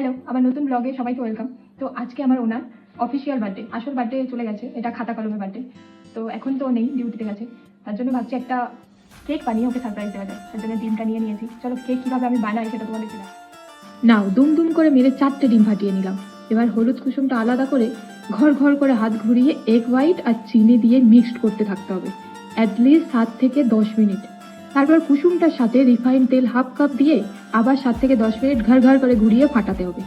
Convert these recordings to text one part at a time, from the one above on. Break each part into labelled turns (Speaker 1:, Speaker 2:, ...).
Speaker 1: Hello, আমার নতুন ব্লগে সবাইকে ওয়েলকাম। তো আজকে আমার ওনার অফিসিয়াল বার্থডে, আসল বার্থডে চলে গেছে, এটা খাতা কলমের বার্থডে। তো এখন তো নেই, ডিউটিতে গেছে। তার জন্য ভাবছি একটা কেক বানিয়ে ওকে সারপ্রাইজ দেওয়া যায়। তার জন্য ডিমটা নিয়ে নিয়েছি। চলো কেক কীভাবে আমি বানাই সেটা তোমাদের দিলাম। নাও, দুম দুম করে মেরে 4টে ডিম ফাটিয়ে নিলাম। এবার হলুদ কুসুমটা আলাদা করে ঘর ঘর করে হাত ঘুরিয়ে এগ হোয়াইট আর চিনি দিয়ে মিক্সড করতে থাকতে হবে অ্যাটলিস্ট 7 থেকে 10 মিনিট। তারপর কুসুমটার সাথে রিফাইন তেল হাফ কাপ দিয়ে আবার 7 থেকে 10 মিনিট ঘর ঘর করে ঘুরিয়ে ফাটাতে হবে।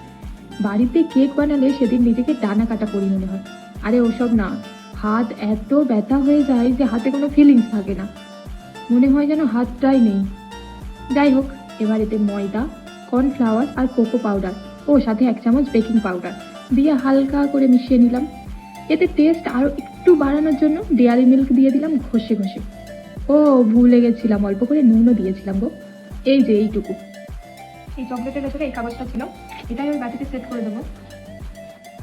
Speaker 1: বাড়িতে কেক বানালে সেদিন নিজেকে ডানা কাটা করি মনে হয়। আরে ওসব না, হাত এত ব্যথা হয়ে যায় যে হাতে কোনো ফিলিংস থাকে না, মনে হয় যেন হাতটাই নেই। যাই হোক, এবার এতে ময়দা, কর্নফ্লাওয়ার আর কোকো পাউডার ও সাথে 1 চামচ বেকিং পাউডার দিয়ে হালকা করে মিশিয়ে নিলাম। এতে টেস্ট আরও একটু বাড়ানোর জন্য ডেয়ারি মিল্ক দিয়ে দিলাম ঘষে ঘষে। ও ভুলে গেছিলাম, অল্প করে নুনও দিয়েছিলাম গো। এই যে এইটুকু। এই চকলেটের ভেতরে এই কাগজটা ছিল, এটাই আমি বাটিতে সেট করে দেবো।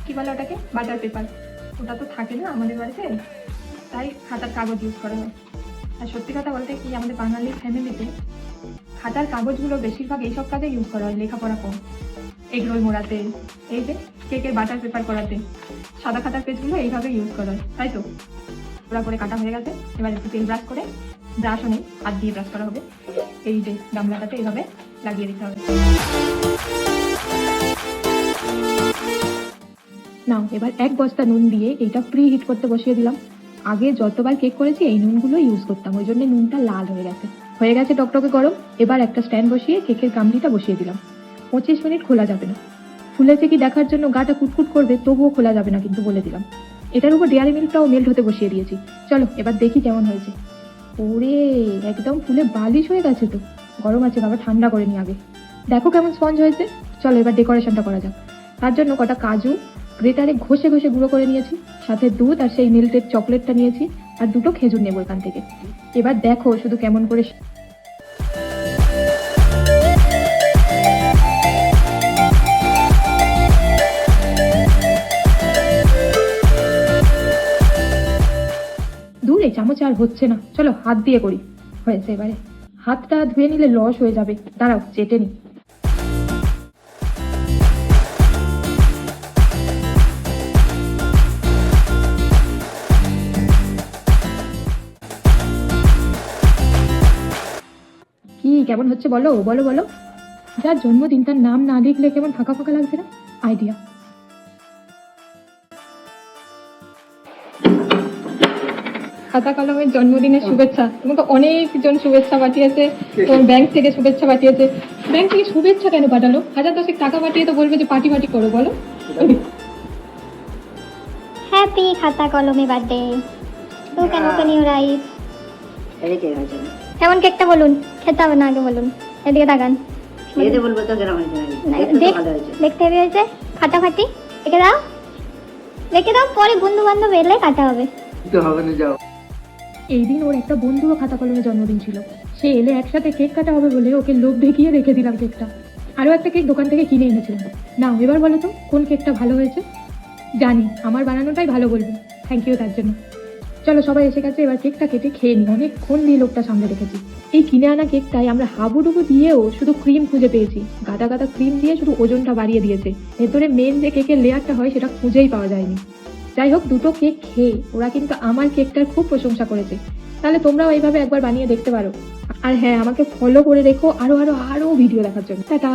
Speaker 1: কি বলে ওটাকে? Butter paper. ওটা তো থাকে না আমাদের বাড়িতে, তাই খাতার কাগজ ইউজ করা হয়। আর সত্যি কথা বলতে কি, আমাদের বাঙালি ফ্যামিলিতে খাতার কাগজগুলো বেশিরভাগ এইসব কাজে ইউজ করা হয়, লেখাপড়া কম। এগরোল মোড়াতে, এই যে কেকের বাটার পেপার করাতে সাদা খাতার পেজগুলো এইভাবে ইউজ করা হয়, তাই তো? পুরা করে কাটা হয়ে গেছে। এবার একটু তেল ব্রাশ করে, ব্রাশও নেই, হাত দিয়ে ব্রাশ করা হবে। এই যে গামলাটাতে এইভাবে লাগিয়ে দিতে হবে। নাও, এবার 1 বস্তা নুন দিয়ে এটা প্রি হিট করতে বসিয়ে দিলাম। আগে যতবার কেক করেছি এই নুনগুলো ইউজ করতাম, ওই জন্য নুনটা লাল হয়ে গেছে টকটকে গরম। এবার একটা স্ট্যান্ড বসিয়ে কেকের গামলিটা বসিয়ে দিলাম। 25 মিনিট খোলা যাবে না, ফুলেছে কি দেখার জন্য গাটা কুটকুট করবে, তবুও খোলা যাবে না কিন্তু, বলে দিলাম। এটার উপর ডেয়ারি মিল্কটাও মেল্ট হতে বসিয়ে দিয়েছি। চলো এবার দেখি কেমন হয়েছে। ওরে, একদম ফুলে বালিশ হয়ে গেছে তো। গরম আছে বাবা, ঠান্ডা করে নি আগে। দেখো কেমন স্পঞ্জ হয়েছে। চলো এবার ডেকোরেশনটা করা যাক। তার জন্য কটা কাজু গ্রেটারে ঘষে ঘষে গুঁড়ো করে নিয়েছি, সাথে দুধ আর সেই মিল্টেড চকলেটটা নিয়েছি, আর 2টো খেজুর নেবো এখান থেকে। এবার দেখো শুধু কেমন করে দূর, এই চামচ আর হচ্ছে না। চলো হাত দিয়ে করি। হয়েছে, এবারে হাতটা ধুয়ে নিলে লস হয়ে যাবে। দাঁড়াও চেটে নি। কি কেমন হচ্ছে বলো বলো বলো। যার জন্মদিন তার নাম না লিখলে কেমন ফাঁকা ফাঁকা লাগছে না? আইডিয়া। খাতা কলমের জন্মদিনের শুভেচ্ছা। তোমাকে অনেকজন শুভেচ্ছা পাঠিয়েছে, তোমার ব্যাংক থেকে শুভেচ্ছা পাঠিয়েছে। ব্যাংক থেকে শুভেচ্ছা কেন পাঠালো? 1000-10 টাকা পাঠিয়ে তো বলবে যে পার্টি পার্টি করো, বলো।
Speaker 2: হ্যাপি খাতা কলমে birthday to can you write. কেমন কেকটা বলুন, খেতে হবে না আগে বলুন। এদিকে তাকান,
Speaker 3: বলবো তো কেমন হয়েছে।
Speaker 2: দেখতে হেভি হয়েছে। ফাটাফাটি রেখে দাও, পরে বন্ধু বান্ধব এলে কাটা হবে।
Speaker 1: এই দিন ওর একটা বন্ধুও খাতা কলমের জন্মদিন ছিল। সে এলে একসাথে কেক কাটা হবে বলে ওকে লোভ দেখিয়ে রেখে দিলাম কেকটা। আরও একটা কেক দোকান থেকে কিনে এনেছিলাম। নাও এবার বলো তো কোন কেকটা ভালো হয়েছে। জানি আমার বানানোটাই ভালো বলবে, থ্যাংক ইউ তার জন্য। চলো সবাই এসে গেছে, এবার কেকটা কেটে খেয়ে নিই। অনেকক্ষণ দিয়ে লোকটা সামনে রেখেছি। এই কিনে আনা কেকটাই আমরা হাবুডুবু দিয়েও শুধু ক্রিম খুঁজে পেয়েছি। গাদা গাদা ক্রিম দিয়ে শুধু ওজনটা বাড়িয়ে দিয়েছে। ভেতরে মেন যে কেকের লেয়ারটা হয় সেটা খুঁজেই পাওয়া যায়নি। যাই হোক, 2টো কেক খেয়ে ওরা কিন্তু আমার কেকটার খুব প্রশংসা করেছে। তাহলে তোমরাও এইভাবে একবার বানিয়ে দেখতে পারো। আর হ্যাঁ, আমাকে ফলো করে রেখো আরো ভিডিও দেখার জন্য। টাটা।